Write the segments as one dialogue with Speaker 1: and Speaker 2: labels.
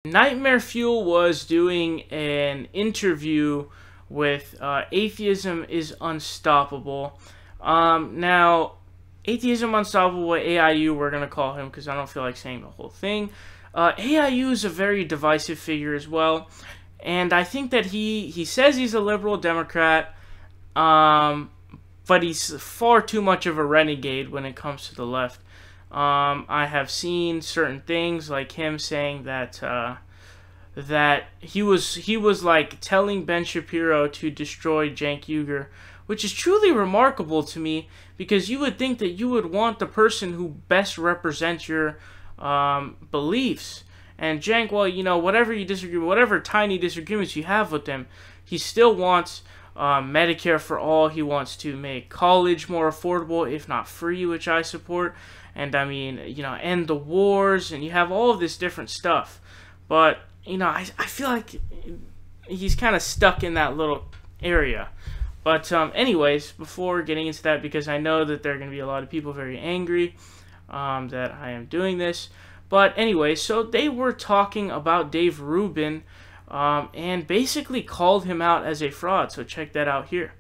Speaker 1: Nightmare Fuel was doing an interview with Atheism is Unstoppable. Now, Atheism Unstoppable, AIU, we're going to call him because I don't feel like saying the whole thing. AIU is a very divisive figure as well. And I think that he says he's a liberal Democrat, but he's far too much of a renegade when it comes to the left. I have seen certain things like him saying that that he was like telling Ben Shapiro to destroy Cenk Uygur, which is truly remarkable to me because you would think that you would want the person who best represents your beliefs. And Cenk, well, you know, whatever you disagree, whatever tiny disagreements you have with him, he still wants Medicare for all. He wants to make college more affordable, if not free, which I support. And I mean, you know, end the wars, and you have all of this different stuff. But, you know, I feel like he's kind of stuck in that little area. But anyways, before getting into that, because I know that there are going to be a lot of people very angry that I am doing this. But anyway, so they were talking about Dave Rubin and basically called him out as a fraud. So check that out here.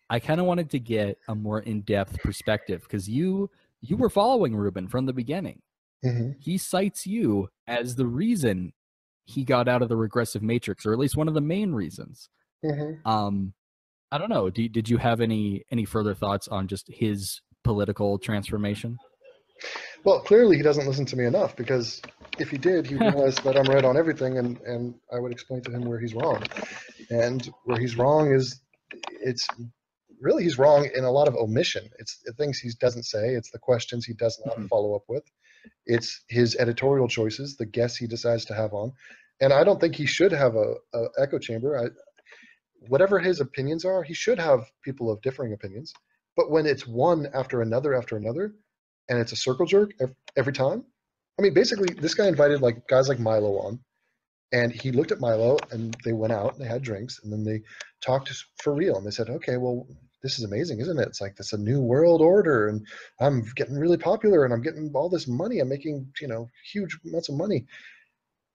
Speaker 2: I kind of wanted to get a more in-depth perspective because you were following Rubin from the beginning.
Speaker 3: Mm-hmm.
Speaker 2: He cites you as the reason he got out of the regressive matrix, or at least one of the main reasons.
Speaker 3: Mm-hmm.
Speaker 2: I don't know. Did you have any further thoughts on just his political transformation?
Speaker 3: Well, clearly he doesn't listen to me enough, because if he did, he'd realize that I'm right on everything, and I would explain to him where he's wrong. And where he's wrong is, he's wrong in a lot of omission. It's the things he doesn't say. It's the questions he does not follow up with. It's his editorial choices, the guests he decides to have on. And I don't think he should have a echo chamber. Whatever his opinions are, he should have people of differing opinions. But when it's one after another, and it's a circle jerk every time. I mean, basically, this guy invited like guys like Milo on, and he looked at Milo, and they went out, and they had drinks, and then they talked for real, and they said, okay, well, this is amazing, isn't it? It's like this a new world order, and I'm getting really popular, and I'm getting all this money. I'm making, you know, huge amounts of money.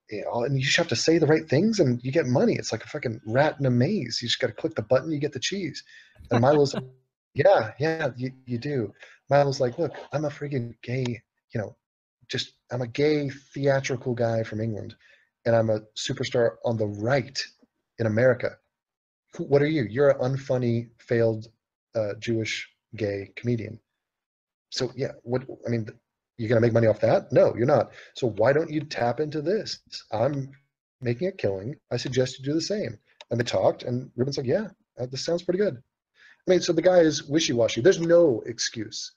Speaker 3: You know, and you just have to say the right things, and you get money. It's like a fucking rat in a maze. You just got to click the button, you get the cheese. And Milo's yeah, you do. Milo's like, look, I'm a friggin' gay, you know, I'm a gay theatrical guy from England, and I'm a superstar on the right in America. What are you? You're an unfunny, failed Jewish gay comedian. So yeah, I mean, you're gonna make money off that? No, you're not. So why don't you tap into this? I'm making a killing. I suggest you do the same. And they talked, and Rubin's like, yeah, this sounds pretty good. I mean, so the guy is wishy-washy. There's no excuse.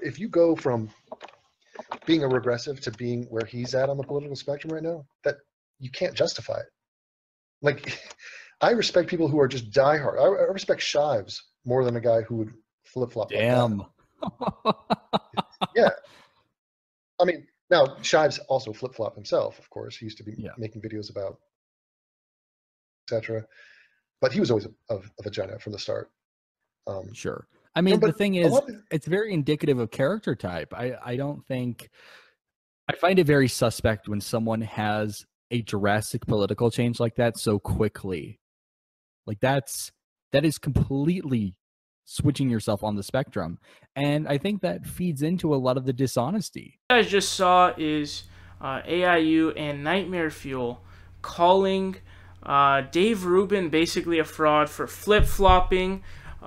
Speaker 3: If you go from being a regressive to being where he's at on the political spectrum right now, that you can't justify it. Like, I respect people who are just diehard. I respect Shives more than a guy who would flip-flop.
Speaker 2: Damn.
Speaker 3: Like yeah. I mean, now Shives also flip-flop himself, of course. He used to be making videos about etc. But he was always a vagina from the start.
Speaker 2: Sure. I mean, the thing is, it's very indicative of character type. I don't think, I find it very suspect when someone has a drastic political change like that so quickly. Like that is completely switching yourself on the spectrum. And I think that feeds into a lot of the dishonesty.
Speaker 1: What you guys just saw is AIU and Nightmare Fuel calling Dave Rubin basically a fraud for flip-flopping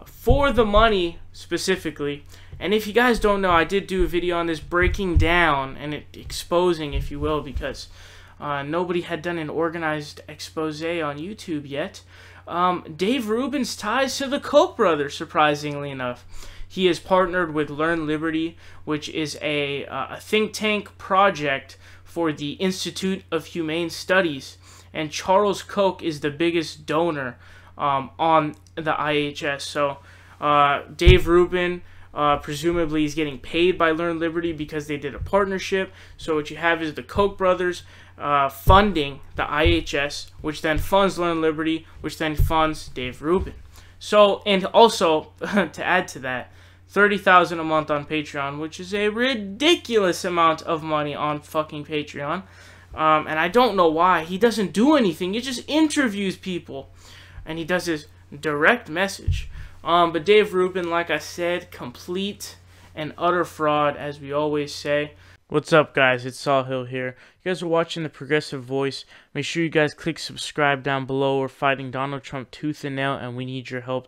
Speaker 1: for the money specifically. And if you guys don't know, I did do a video on this breaking down and exposing, if you will, because nobody had done an organized expose on YouTube yet. Dave Rubin's ties to the Koch brothers, surprisingly enough. He is partnered with Learn Liberty, which is a think tank project for the Institute of Humane Studies. And Charles Koch is the biggest donor on the IHS. So Dave Rubin presumably is getting paid by Learn Liberty because they did a partnership. So what you have is the Koch brothers funding the IHS, which then funds Learn Liberty, which then funds Dave Rubin. So, and also to add to that, $30,000 a month on Patreon, which is a ridiculous amount of money on fucking Patreon. And I don't know why. He doesn't do anything. He just interviews people. And he does his direct message. But Dave Rubin, like I said, complete and utter fraud, as we always say. What's up, guys? It's Saul Hill here. You guys are watching The Progressive Voice. Make sure you guys click subscribe down below. We're fighting Donald Trump tooth and nail, and we need your help.